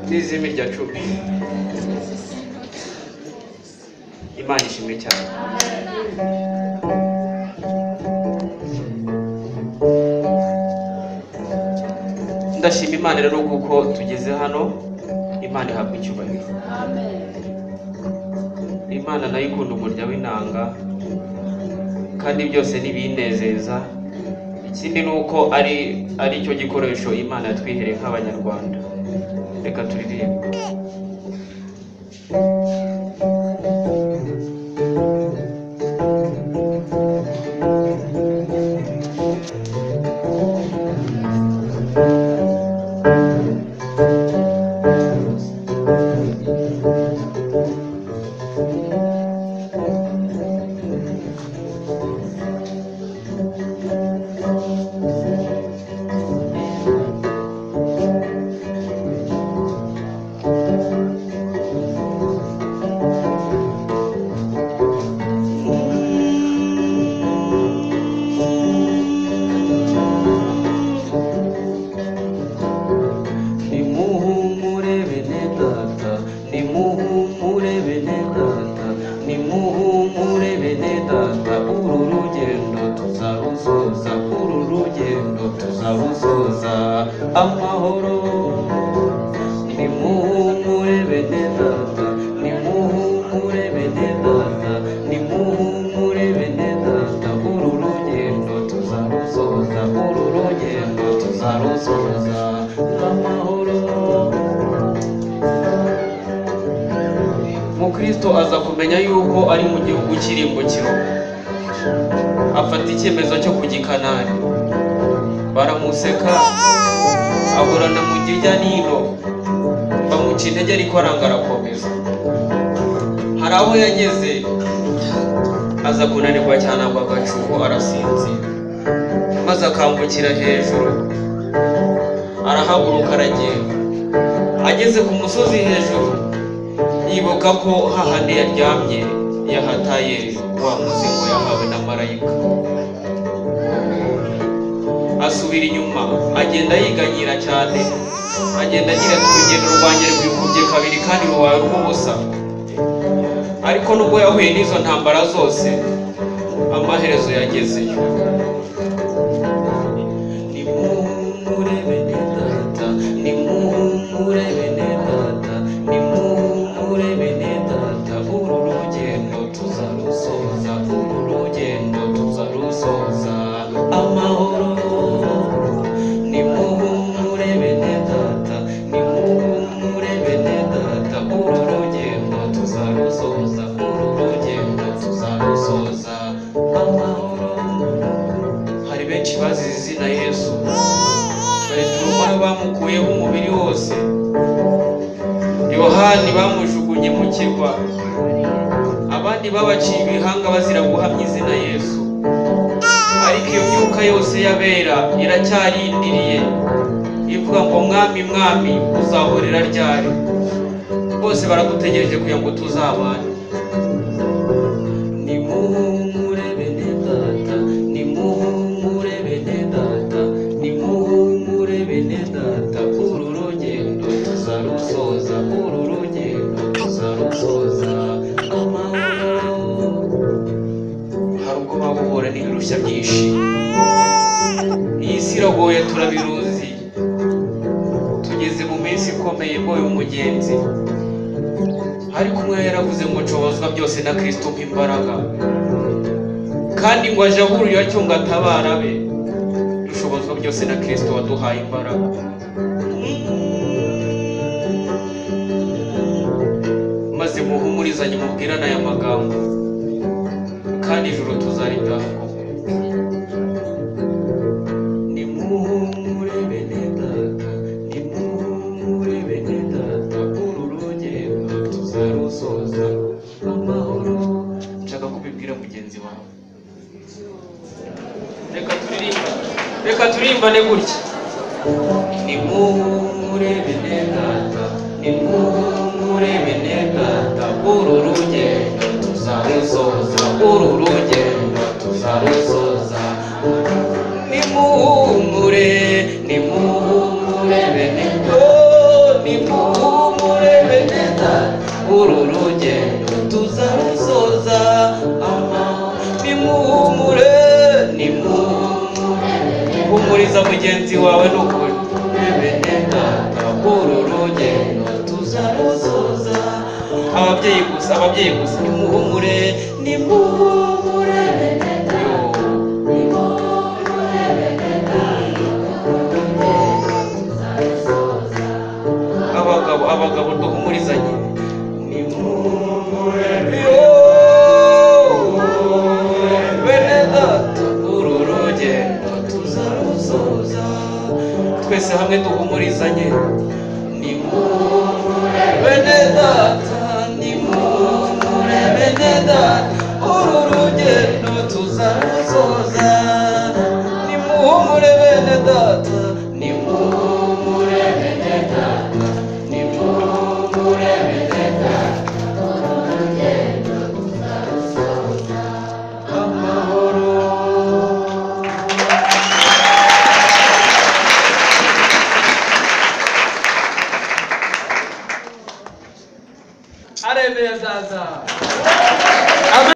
n'izimi rya cumi. Imana ishimwe cyane. Ndashima Imana rero kuko tugeze hano. Imana ihabwa icyubahiro. Imana nayo ikunda umurya w'inanga kandi byose nibinezeza. Ikindi nuko ari cyo gikoresho Imana yatwihereye nk'Abanyarwanda. Reka turirimbe. Mukristo aza kumenya yuko ari mu gihugu cy'irimbukiro, afata icyemezo cyo kujya i Kanani. Baramuseka, ahorana mu hirya n'ino, bamuca intege ariko aranga arakomeza. Hari aho yageze aza kunanirwa cyane, agwa agacuho arasinzira, maze akambukira hejuru, arahaguruka aragenda. Ageze ku musozi hejuru, yibuka ko hahandi yaryamye yahataye wa muzingo yahawe na marayika. Asubira inyuma, agenda yiganyira cyane, agenda agira ati urugendo rwanjye rwikubye kabiri kandi rubaye rw'ubusa. Ariko nubwo yahuye n'izo ntambara zose, amaherezo yagezeyo. Nimuhumure bene data, nimuhumure bene data, nimuhumure bene data, uru rugendo tuzarusoza, uru rugendo tuzarusoza amahoro. Nimuhumure bene data, nimuhumure bene data, uru rugendo tuzarusoza, uru rugendo tuzarusoza amahoro. Hari benshi bazize izina Yesu, Petero bamukuyeho umubiri wose, Yohani bamujugunye mu kirwa, abandi babaciye ibihanga bazira guhamya izina Yesu. Ariko iyo myuka yose y'abera iracyarindiriye, ivuga ngo mwami mwami uzahorera ryari? Bose baradutegereje kugira ngo tuzabane. Nimuhumure bene data, nimuhumure bene data, nimuhumure bene data, uru rugendo tuzarusoza, uru rugendo tuzarusoza amahoro. Hari ubwo babuhura n'ibirushya byinshi. Iyi si iragoye turabiruzi, tugeze mu minsi ikomeye igoye umugenzi. Ariko umwe yaravuze ngo nshobozwa byose na Kristo umpa imbaraga, kandi ngo aje ahurira cyo ngo atabara be. Dushobozwa byose na Kristo waduhaye imbaraga. Maze muhumurizanye mubwirana aya magambo, kandi ijuru tuzaritaha koko. Nimuhumure bene data, nimuhumure bene data, uru rugendo tuzarusoza amahoro. Nshaka kubibwira mugenzi wawe. Reka turimbane gutya. Nimuhumure bene data, nimuhumure bene data, uru rugendo tuzarusoza, uru rugendo tuzarusoza. Nimuhumure, nimuhumure bene data, humuriza mugenzi wawe n'ukuri. Bene data uru rugendo tuzarusoza. Ababyeyi gusa nimuhumure, nimuhumure bene data, nimuhumure bene data, abagabo duhumurizanye, nimuhumure bene data uru rugendo tuzarusoza. Twese hamwe duhumurizanye, nimuhumure bene data, nimuhumure bene data uru rugendo tuzarusoza. Nimuhumure bene data, nimuhumure bene data, nimuhumure bene data uru rugendo tuzarusoza. Amahoro. Aremeye zaza.